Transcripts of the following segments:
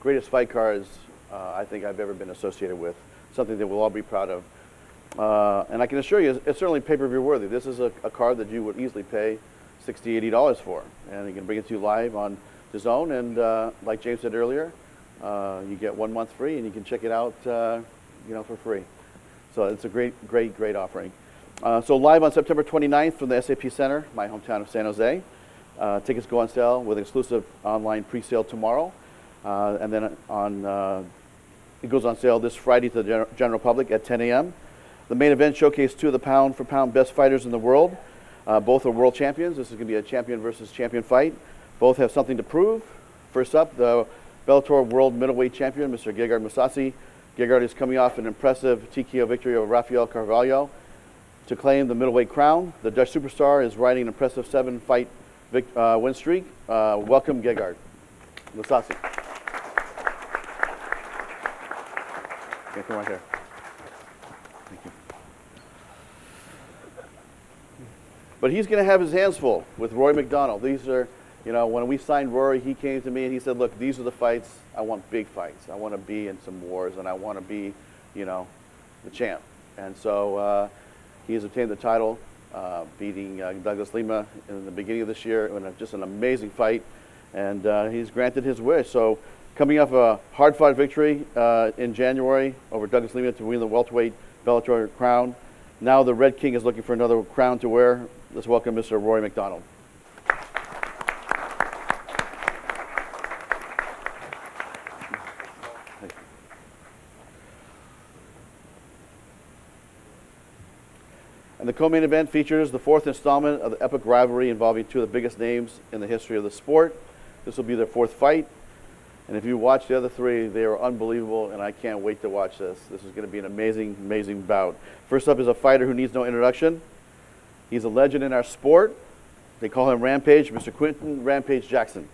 greatest fight cards I think I've ever been associated with, something that we'll all be proud of. And I can assure you, it's certainly pay-per-view worthy. This is a card that you would easily pay $60, $80 for, and you can bring it to you live on DAZN. And like James said earlier, you get 1 month free, and you can check it out, for free. So it's a great offering. So live on September 29th from the SAP Center, my hometown of San Jose. Tickets go on sale with exclusive online pre-sale tomorrow, and then it goes on sale this Friday to the general public at 10 a.m. The main event showcased 2 of the pound-for-pound best fighters in the world. Both are world champions. This is going to be a champion versus champion fight. Both have something to prove. First up, the Bellator World Middleweight Champion, Mr. Gegard Mousasi. Gegard is coming off an impressive TKO victory over Rafael Carvalho to claim the middleweight crown. The Dutch superstar is riding an impressive 7-fight win streak. Welcome, Gegard Mousasi. Okay, come right here. Thank you. But he's going to have his hands full with Rory McDonald. These are, when we signed Rory, he came to me and he said, look, these are the fights. I want big fights. I want to be in some wars, and I want to be, the champ. And so he has obtained the title, beating Douglas Lima in the beginning of this year in just an amazing fight. And he's granted his wish. So coming off a hard-fought victory in January over Douglas Lima to win the welterweight Bellator crown, now the Red King is looking for another crown to wear. Let's welcome Mr. Rory McDonald. And the co-main event features the 4th installment of the epic rivalry involving 2 of the biggest names in the history of the sport. This will be their 4th fight. And if you watch the other 3, they are unbelievable, and I can't wait to watch this. This is going to be an amazing, amazing bout. First up is a fighter who needs no introduction. He's a legend in our sport. They call him Rampage, Mr. Quentin Rampage Jackson.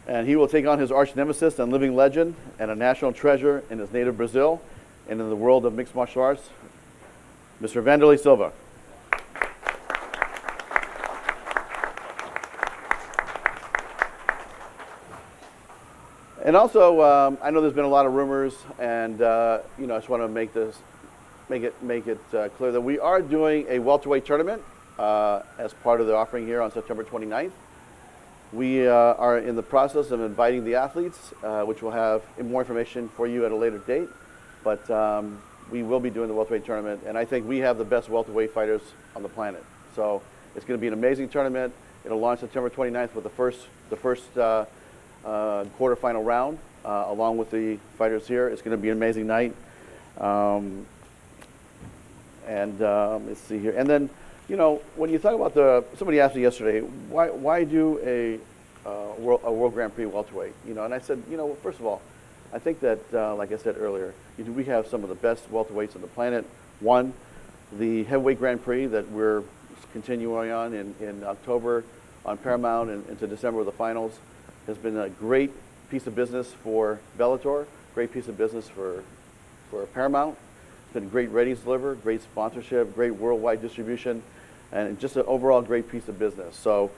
And he will take on his arch nemesis and living legend and a national treasure in his native Brazil and in the world of mixed martial arts, Mr. Wanderlei Silva. And also, I know there's been a lot of rumors, and I just want to make it clear that we are doing a welterweight tournament as part of the offering here on September 29th. We are in the process of inviting the athletes, which will have more information for you at a later date. But we will be doing the welterweight tournament, and I think we have the best welterweight fighters on the planet. So it's going to be an amazing tournament. It'll launch September 29th with the first quarterfinal round, along with the fighters here. It's going to be an amazing night. Let's see here. And then, when you talk about somebody asked me yesterday, why do a World Grand Prix welterweight? And I said, first of all, I think that, like I said earlier, we have some of the best welterweights on the planet. One, the heavyweight Grand Prix that we're continuing on in October on Paramount and into December with the finals has been a great piece of business for Bellator, great piece of business for Paramount. It's been great ratings delivered, great sponsorship, great worldwide distribution, and just an overall great piece of business. So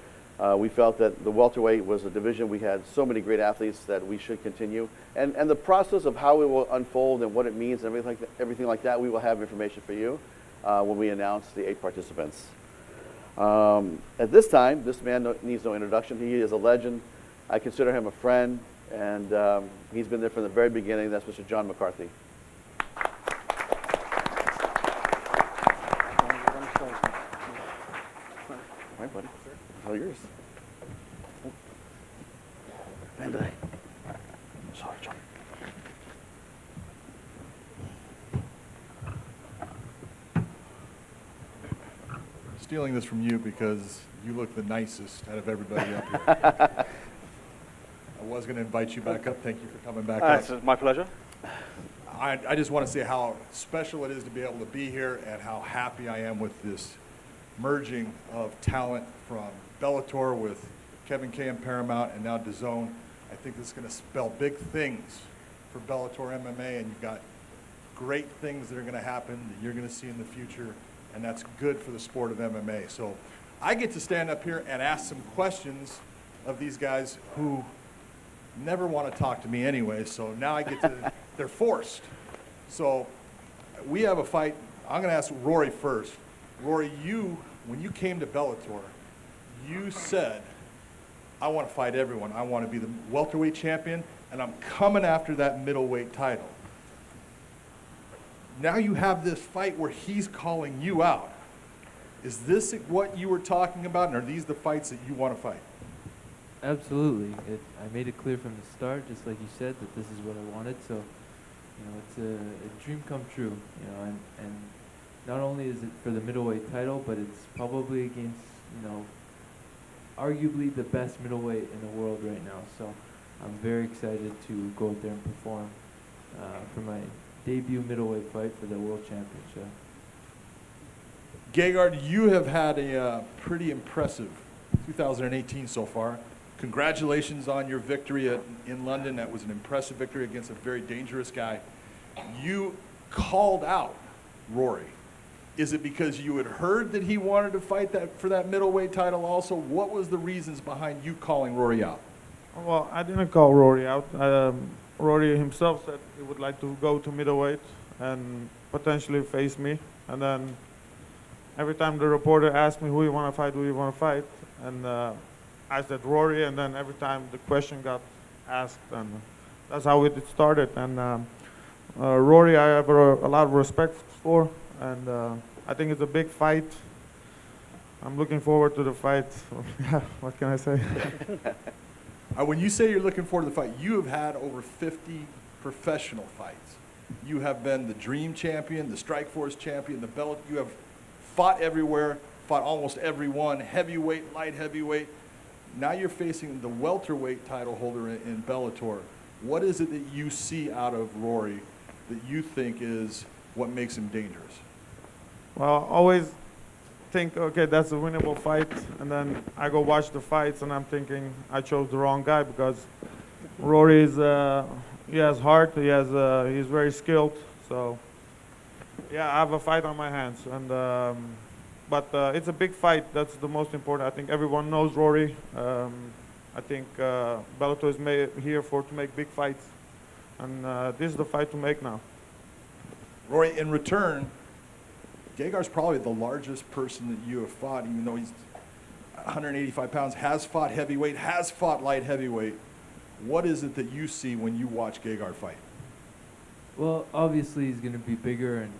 we felt that the welterweight was a division we had so many great athletes that we should continue. And the process of how it will unfold and what it means and everything like that, we will have information for you when we announce the 8 participants. At this time, this man needs no introduction. He is a legend. I consider him a friend, and he's been there from the very beginning. That's Mr. John McCarthy. All right, buddy. It's all yours. Wanderlei. Sorry, John. Stealing this from you because you look the nicest out of everybody up here. I was going to invite you back up. Thank you for coming back up. It's my pleasure. I just want to say how special it is to be able to be here and how happy I am with this merging of talent from Bellator with Kevin K and Paramount and now DAZN. I think this is going to spell big things for Bellator MMA, and you've got great things that are going to happen that you're going to see in the future, and that's good for the sport of MMA. So I get to stand up here and ask some questions of these guys who never want to talk to me anyway, so now I get to, they're forced. So we have a fight. I'm going to ask Rory first. Rory, when you came to Bellator, you said, I want to fight everyone. I want to be the welterweight champion, and I'm coming after that middleweight title. Now you have this fight where he's calling you out. Is this what you were talking about, and are these the fights that you want to fight? Absolutely. I made it clear from the start, just like you said, that this is what I wanted. So, it's a dream come true. And not only is it for the middleweight title, but it's probably against, arguably the best middleweight in the world right now. So, I'm very excited to go out there and perform for my debut middleweight fight for the World Championship. Gegard, you have had a pretty impressive 2018 so far. Congratulations on your victory in London. That was an impressive victory against a very dangerous guy. You called out Rory. Is it because you had heard that he wanted to fight for that middleweight title also? What was the reasons behind you calling Rory out? Well, I didn't call Rory out. Rory himself said he would like to go to middleweight and potentially face me. And then every time the reporter asked me who you want to fight, and I said Rory, and then every time the question got asked, and that's how it started. And Rory, I have a lot of respect for, and I think it's a big fight. I'm looking forward to the fight. Yeah, what can I say? When you say you're looking forward to the fight, you have had over 50 professional fights. You have been the Dream Champion, the Strikeforce Champion, the Bellator. You have fought everywhere, fought almost everyone, heavyweight, light heavyweight. Now you're facing the welterweight title holder in Bellator. What is it that you see out of Rory that you think is what makes him dangerous? Well, I always think, okay, that's a winnable fight, and then I go watch the fights, and I'm thinking I chose the wrong guy, because Rory is, he has heart, he's very skilled, so yeah, I have a fight on my hands, and but it's a big fight. That's the most important. I think everyone knows Rory. I think Bellator is here to make big fights, and this is the fight to make now. Rory, in return, Gegard's probably the largest person that you have fought, even though he's 185 pounds, has fought heavyweight, has fought light heavyweight. What is it that you see when you watch Gegard fight? Well, obviously he's going to be bigger and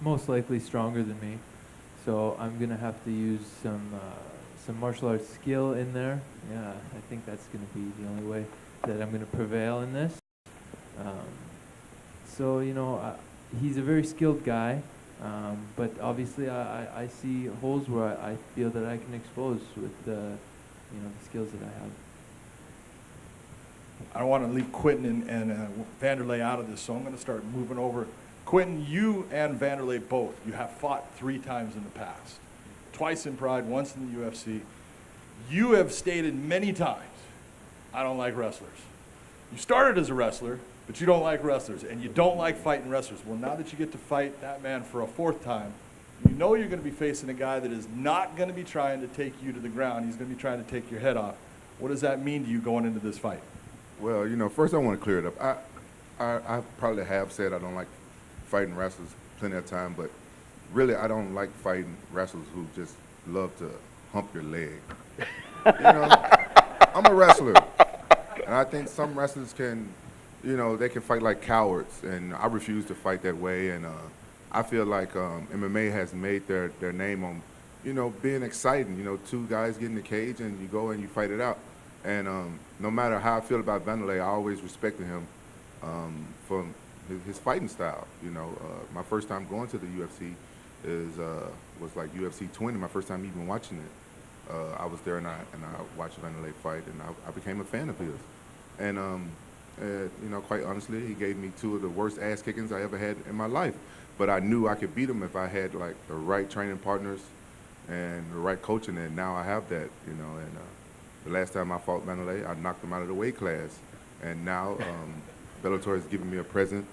most likely stronger than me. So I'm going to have to use some martial arts skill in there. Yeah, I think that's going to be the only way that I'm going to prevail in this. So, he's a very skilled guy. But obviously, I see holes where I feel that I can expose with the skills that I have. I don't want to leave Quentin and Wanderlei out of this, so I'm going to start moving over. Quentin, you and Wanderlei both, you have fought 3 times in the past. Twice in Pride, once in the UFC. You have stated many times, I don't like wrestlers. You started as a wrestler, but you don't like wrestlers, and you don't like fighting wrestlers. Well, now that you get to fight that man for a 4th time, you know you're going to be facing a guy that is not going to be trying to take you to the ground. He's going to be trying to take your head off. What does that mean to you going into this fight? Well, first I want to clear it up. I probably have said I don't like fighting wrestlers plenty of time, but really I don't like fighting wrestlers who just love to hump your leg. I'm a wrestler, and I think some wrestlers can, they can fight like cowards, and I refuse to fight that way. And I feel like MMA has made their name on, being exciting. 2 guys get in the cage and you go and you fight it out. And no matter how I feel about Wanderlei, I always respected him for his fighting style. My first time going to the UFC was like UFC 20. My first time even watching it. I was there and I watched Wanderlei fight, and I became a fan of his. And quite honestly, he gave me 2 of the worst ass kickings I ever had in my life. But I knew I could beat him if I had like the right training partners and the right coaching, and now I have that. And the last time I fought Wanderlei, I knocked him out of the weight class, and now Bellator has given me a present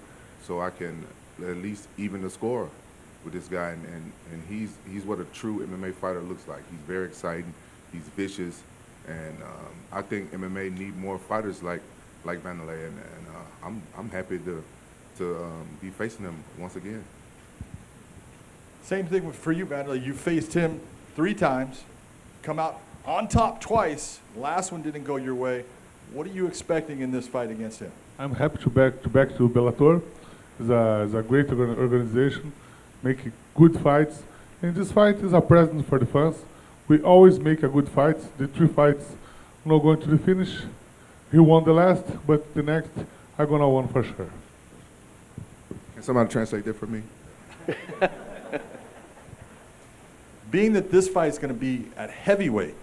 so I can at least even the score with this guy, and he's what a true MMA fighter looks like. He's very exciting, he's vicious, and I think MMA need more fighters like Wanderlei, and I'm happy to be facing him once again. Same thing for you, Wanderlei. You faced him 3 times, come out on top twice. Last one didn't go your way. What are you expecting in this fight against him? I'm happy to back to Bellator. It's a great organization, making good fights. And this fight is a present for the fans. We always make a good fight. The 3 fights not going to the finish. He won the last, but the next I'm gonna win for sure. Can somebody translate that for me? Being that this fight is going to be at heavyweight,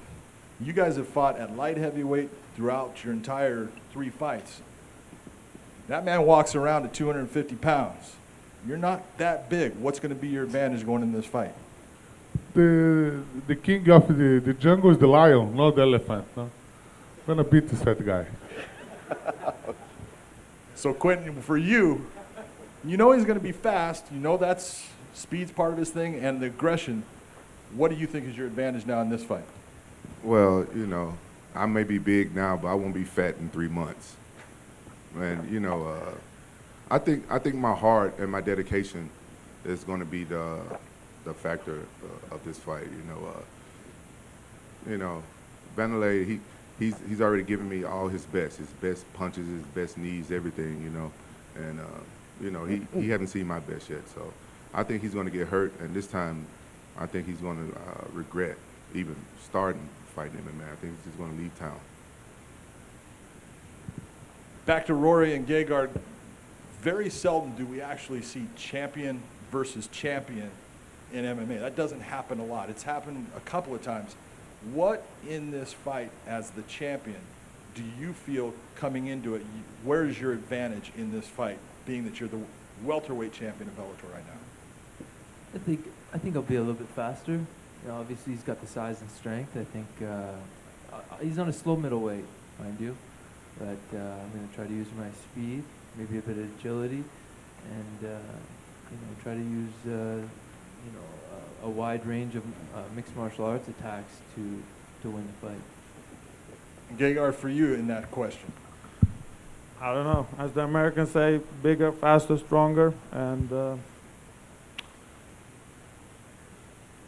you guys have fought at light heavyweight throughout your entire 3 fights. That man walks around at 250 pounds. You're not that big. What's going to be your advantage going in this fight? The king of the jungle is the lion, not the elephant. No? I'm gonna beat this fat guy. So Quentin, for you, you know he's going to be fast. You know that's speed's part of his thing and the aggression. What do you think is your advantage now in this fight? Well, you know, I may be big now, but I won't be fat in 3 months. And you know, I think my heart and my dedication is going to be the factor of this fight. You know, Wanderlei, he's already given me all his best punches, his best knees, everything. You know, and you know he hasn't seen my best yet. So I think he's going to get hurt, and this time I think he's going to regret even starting fighting MMA. I think he's just going to leave town. Back to Rory and Gegard. Very seldom do we actually see champion versus champion in MMA. That doesn't happen a lot. It's happened a couple of times. What in this fight as the champion do you feel coming into it? Where's your advantage in this fight, being that you're the welterweight champion of Bellator right now? I think I'll be a little bit faster. You know, obviously, he's got the size and strength. I think he's on a slow middleweight, mind you. But I'm going to try to use my speed, maybe a bit of agility, and you know, try to use you know, a wide range of mixed martial arts attacks to win the fight. Gegard, for you in that question. I don't know. As the Americans say, bigger, faster, stronger, and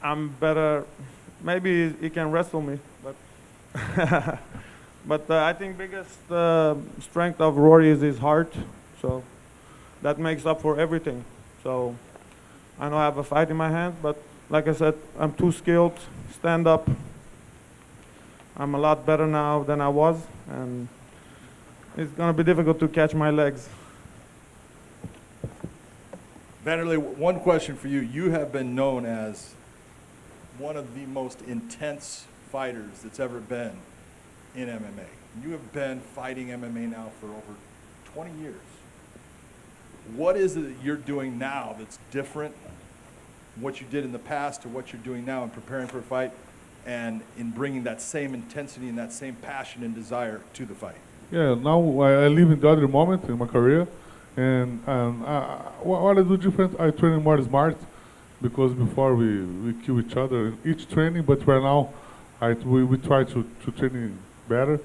I'm better. Maybe he can wrestle me, but but I think biggest strength of Rory is his heart, so that makes up for everything. So I know I have a fight in my hands, but like I said, I'm too skilled. Stand up. I'm a lot better now than I was, and it's gonna be difficult to catch my legs. Wanderlei, one question for you. You have been known as one of the most intense fighters that's ever been in MMA. You have been fighting MMA now for over 20 years. What is it that you're doing now that's different, what you did in the past to what you're doing now in preparing for a fight and in bringing that same intensity and that same passion and desire to the fight? Yeah, now I live in the other moment in my career, and what I do different, I train more smart, because before we kill each other in each training, but right now we try to train better,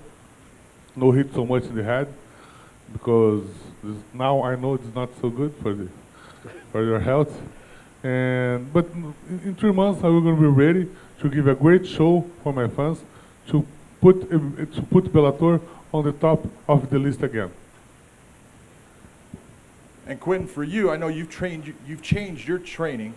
no hit so much in the head, because now I know it's not so good for your health. But in 3 months I will going to be ready to give a great show for my fans, to put Bellator on the top of the list again. And Quentin, for you, I know you've changed your training.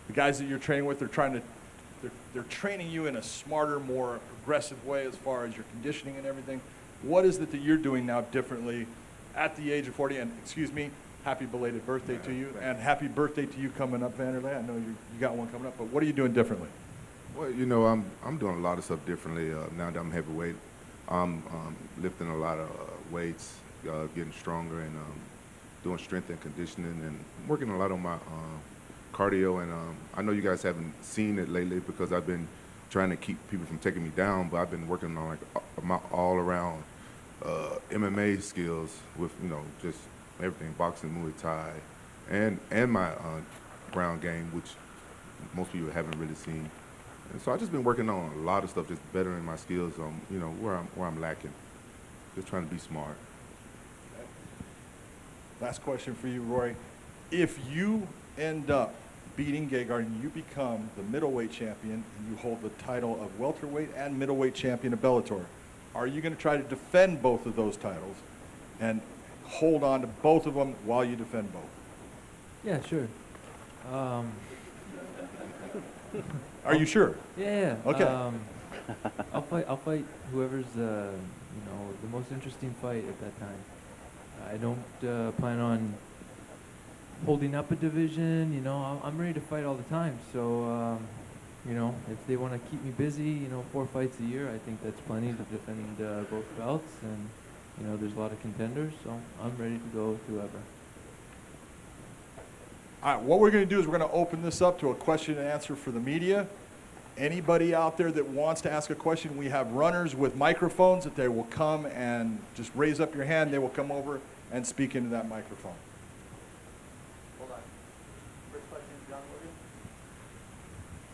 The guys that you're training with, they're training you in a smarter, more aggressive way as far as your conditioning and everything. What is it that you're doing now differently at the age of 40? And excuse me, happy belated birthday to you, and happy birthday to you coming up, Wanderlei. I know you got one coming up, but what are you doing differently? Well, you know, I'm doing a lot of stuff differently now that I'm heavyweight. I'm lifting a lot of weights, getting stronger, and doing strength and conditioning, and working a lot on my cardio. And I know you guys haven't seen it lately because I've been trying to keep people from taking me down, but I've been working on like my all-around MMA skills with, you know, just everything, boxing, Muay Thai, and my ground game, which most people haven't really seen. And so I've just been working on a lot of stuff, just bettering my skills on, you know, where I'm lacking. Just trying to be smart. Last question for you, Rory. If you end up beating Gegard and you become the middleweight champion and you hold the title of welterweight and middleweight champion of Bellator, are you going to try to defend both of those titles and hold on to both of them while you defend both? Yeah, sure. Are you sure? Yeah. Okay. I'll fight whoever's the most interesting fight at that time. I don't plan on holding up a division. I'm ready to fight all the time. So if they want to keep me busy, 4 fights a year, I think that's plenty to defend both belts. And there's a lot of contenders, so I'm ready to go with whoever. All right, what we're going to do is we're going to open this up to a question and answer for the media. Anybody out there that wants to ask a question, we have runners with microphones that they will come and just raise up your hand. They will come over and speak into that microphone. Hold on. First question, John Morgan.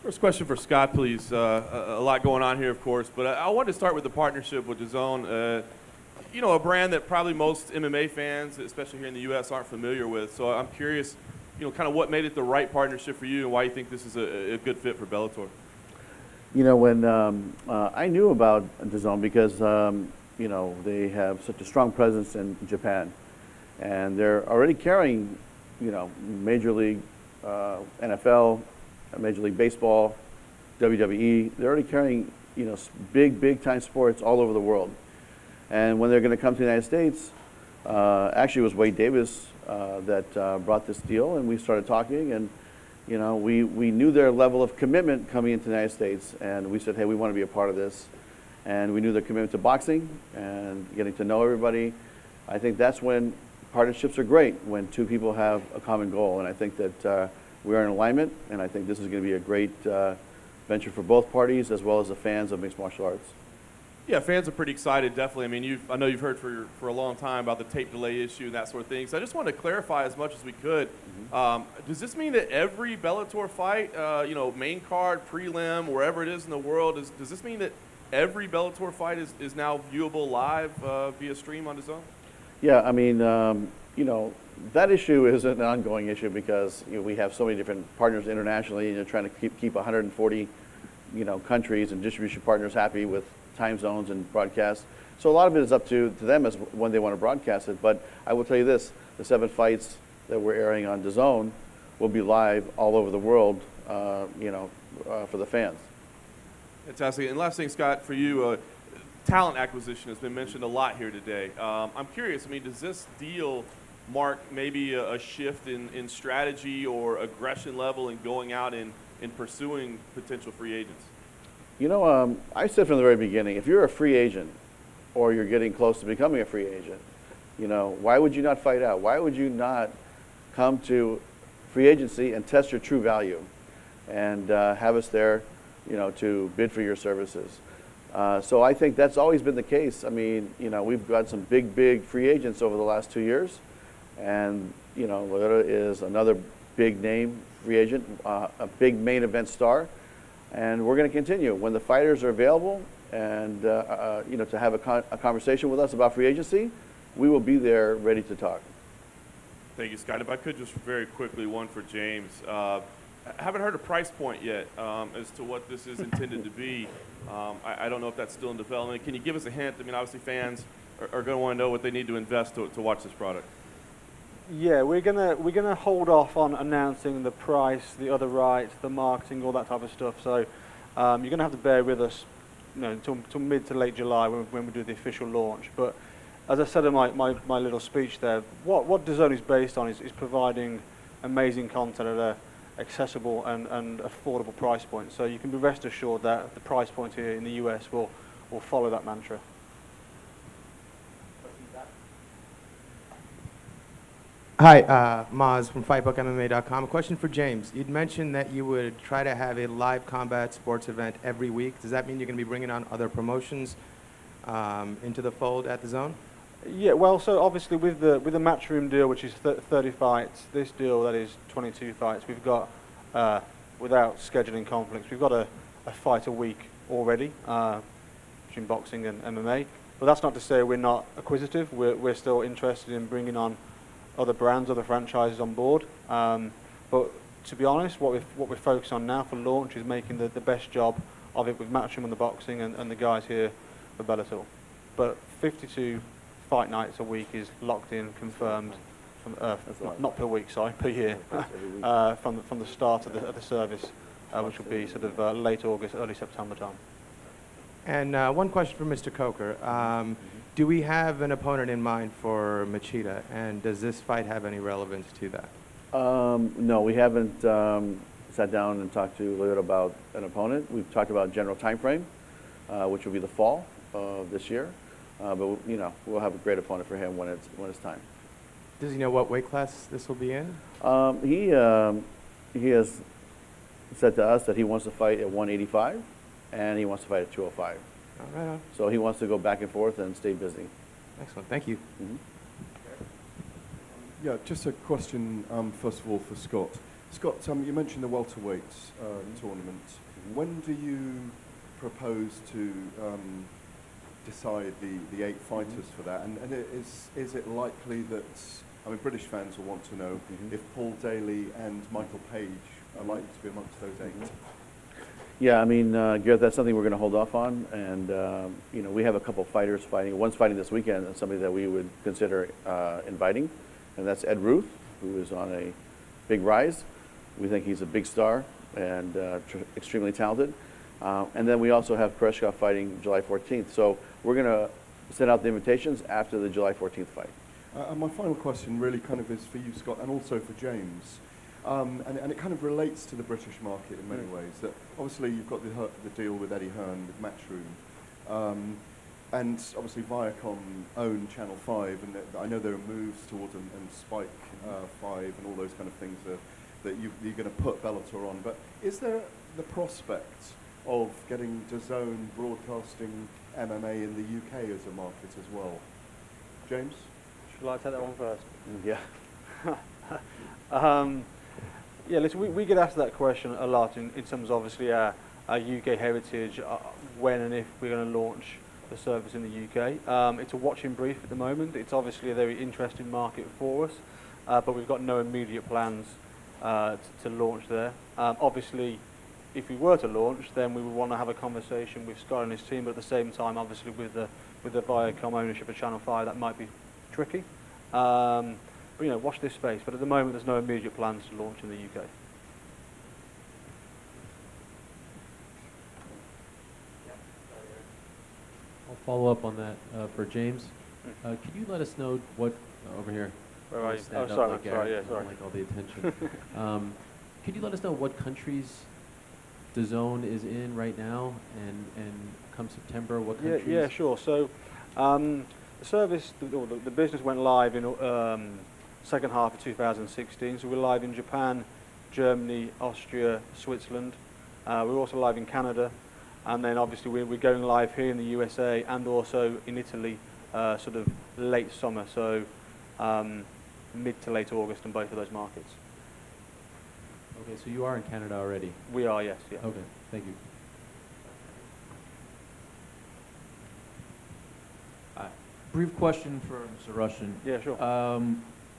First question for Scott, please. A lot going on here, of course, but I wanted to start with the partnership with DAZN. A brand that probably most MMA fans, especially here in the U.S., aren't familiar with. So I'm curious, kind of what made it the right partnership for you and why you think this is a good fit for Bellator. When I knew about DAZN because, they have such a strong presence in Japan. And they're already carrying, Major League NFL, Major League Baseball, WWE. They're already carrying, big time sports all over the world. And when they're going to come to the United States, actually it was Wade Davis that brought this deal, and we started talking, and we knew their level of commitment coming into the United States, and we said, hey, we want to be a part of this. And we knew their commitment to boxing and getting to know everybody. I think that's when partnerships are great, when two people have a common goal, and I think that we are in alignment, and I think this is going to be a great venture for both parties as well as the fans of mixed martial arts. Yeah, fans are pretty excited, definitely. I mean, I know you've heard for a long time about the tape delay issue and that sort of thing. So I just wanted to clarify as much as we could. Does this mean that every Bellator fight, main card, prelim, wherever it is in the world, does this mean that every Bellator fight is now viewable live via stream on DAZN? Yeah, I mean, that issue is an ongoing issue because we have so many different partners internationally, trying to keep 140, countries and distribution partners happy with time zones and broadcasts. So a lot of it is up to them as when they want to broadcast it. But I will tell you this, the 7 fights that we're airing on DAZN will be live all over the world, for the fans. Fantastic. And last thing, Scott, for you, talent acquisition has been mentioned a lot here today. I'm curious, does this deal mark maybe a shift in strategy or aggression level in going out and pursuing potential free agents? I said from the very beginning, if you're a free agent or you're getting close to becoming a free agent, why would you not fight out? Why would you not come to free agency and test your true value and have us there, to bid for your services? So I think that's always been the case. We've got some big free agents over the last 2 years, and, Loyola is another big name free agent, a big main event star. And we're going to continue when the fighters are available, and to have a conversation with us about free agency. We will be there, ready to talk. Thank you, Scott. If I could just very quickly, one for James. I haven't heard a price point yet as to what this is intended to be. I don't know if that's still in development. Can you give us a hint? Obviously fans are going to want to know what they need to invest to watch this product. Yeah, we're gonna hold off on announcing the price, the other rights, the marketing, all that type of stuff. So you're gonna have to bear with us, until mid to late July when we do the official launch. But as I said in my little speech there, what DAZN is based on is providing amazing content at a accessible and affordable price point. So you can be rest assured that the price point here in the US will follow that mantra. Hi, Maz from FightBookMMA.com. A question for James. You'd mentioned that you would try to have a live combat sports event every week. Does that mean you're going to be bringing on other promotions into the fold at DAZN? Yeah, well, so obviously with the Matchroom deal, which is 30 fights, this deal that is 22 fights, we've got, without scheduling conflicts, we've got a fight a week already between boxing and MMA. But that's not to say we're not acquisitive. We're still interested in bringing on other brands, other franchises on board. But to be honest, what we're focused on now for launch is making the best job of it with Matchroom and the boxing and the guys here for Bellator. But 52 fight nights a week is locked in, confirmed, from, not per week, sorry, per year, from the start of the service, which will be sort of late August, early September time. And one question for Mr. Coker. Do we have an opponent in mind for Machida, and does this fight have any relevance to that? No, we haven't sat down and talked to Leo about an opponent. We've talked about general time frame, which will be the fall of this year. But you know, we'll have a great opponent for him when it's time. Does he know what weight class this will be in? He has said to us that he wants to fight at 185, and he wants to fight at 205. All right. So he wants to go back and forth and stay busy. Excellent. Thank you. Mm-hmm. Yeah, just a question, first of all, for Scott. Scott, you mentioned the welterweight tournament. When do you propose to decide the 8 fighters for that? And is it likely that, I mean, British fans will want to know if Paul Daly and Michael Page are likely to be amongst those 8? Yeah, I mean, Gareth, that's something we're going to hold off on. And, you know, we have a couple fighters fighting. One's fighting this weekend, and somebody that we would consider inviting. And that's Ed Ruth, who is on a big rise. We think he's a big star and extremely talented. And then we also have Koreshkov fighting July 14th. So we're going to send out the invitations after the July 14th fight. And my final question really kind of is for you, Scott, and also for James. And it kind of relates to the British market in many ways. That obviously you've got the deal with Eddie Hearn with Matchroom, and obviously Viacom own Channel 5, and I know there are moves towards and Spike 5 and all those kind of things that you're going to put Bellator on. But is there the prospect of getting DAZN broadcasting MMA in the UK as a market as well? James? Shall I take that one first? Yeah. Yeah, listen, we get asked that question a lot in terms of obviously our UK heritage, when and if we're going to launch the service in the UK. It's a watching brief at the moment. It's obviously a very interesting market for us, but we've got no immediate plans to launch there. Obviously, if we were to launch, then we would want to have a conversation with Scott and his team, but at the same time, obviously with the Viacom ownership of Channel 5, that might be tricky. But, you know, watch this space. But at the moment, there's no immediate plans to launch in the UK. I'll follow up on that for James. Can you let us know what over here? Where are you? Stand Oh, up sorry, like sorry, Gareth. yeah, sorry. I don't like all the attention. Can you let us know what countries DAZN is in right now, and come September, what countries? Yeah, sure. So the service, the business went live in second half of 2016. So we're live in Japan, Germany, Austria, Switzerland. We're also live in Canada, and then obviously we're going live here in the USA and also in Italy, sort of late summer. So mid to late August in both of those markets. Okay, so you are in Canada already. We are, yes. Yeah. Okay, thank you. Brief question for Mr. Russian. Yeah, sure.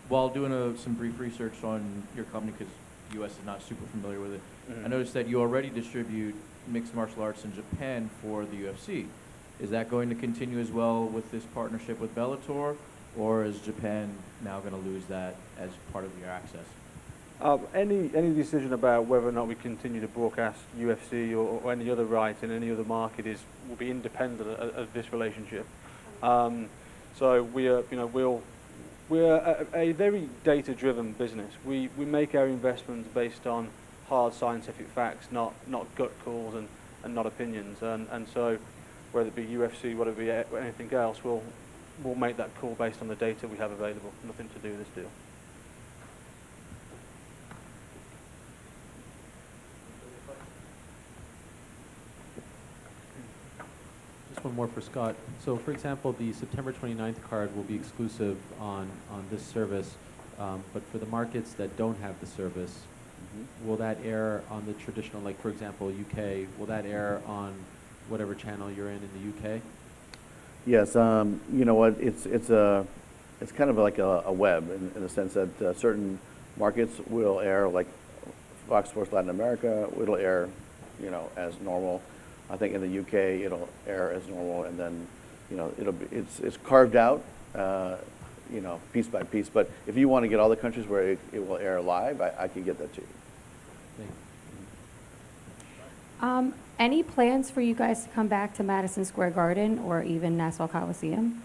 While doing some brief research on your company, because the U.S. is not super familiar with it, Mhm. I noticed that you already distribute mixed martial arts in Japan for the UFC. Is that going to continue as well with this partnership with Bellator, or is Japan now going to lose that as part of your access? Any decision about whether or not we continue to broadcast UFC or any other rights in any other market will be independent of this relationship. So we are, you know, we're a very data-driven business. We make our investments based on hard scientific facts, not gut calls and not opinions. And so whether it be UFC, whether it be anything else, we'll make that call based on the data we have available. Nothing to do with this deal. just one more for Scott. So, for example, the September 29th card will be exclusive on this service, but for the markets that don't have the service, will that air on the traditional, like for example, UK? Will that air on whatever channel you're in the UK? Yes, you know what? It's kind of like a web in the sense that certain markets will air, like Fox Sports Latin America. It'll air, you know, as normal. I think in the UK it'll air as normal, and then, you know, it's carved out, you know, piece by piece. But if you want to get all the countries where it will air live, I can get that to you. Thank you. Any plans for you guys to come back to Madison Square Garden or even Nassau Coliseum?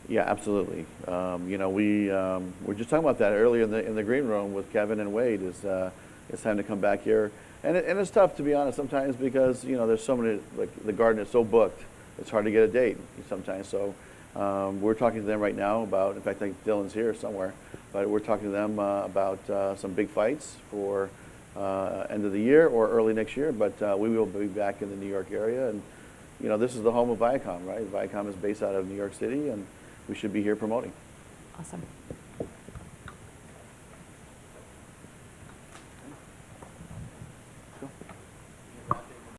Yeah, absolutely. You know, we were just talking about that earlier in the green room with Kevin and Wade. It's time to come back here, and it's tough, to be honest, sometimes, because, you know, there's so many, like the Garden is so booked, it's hard to get a date sometimes. So we're talking to them right now about. In fact, I think Dylan's here somewhere, but we're talking to them about some big fights for end of the year or early next year. But we will be back in the New York area, and, you know, this is the home of Viacom, right? Viacom is based out of New York City, and we should be here promoting. Awesome.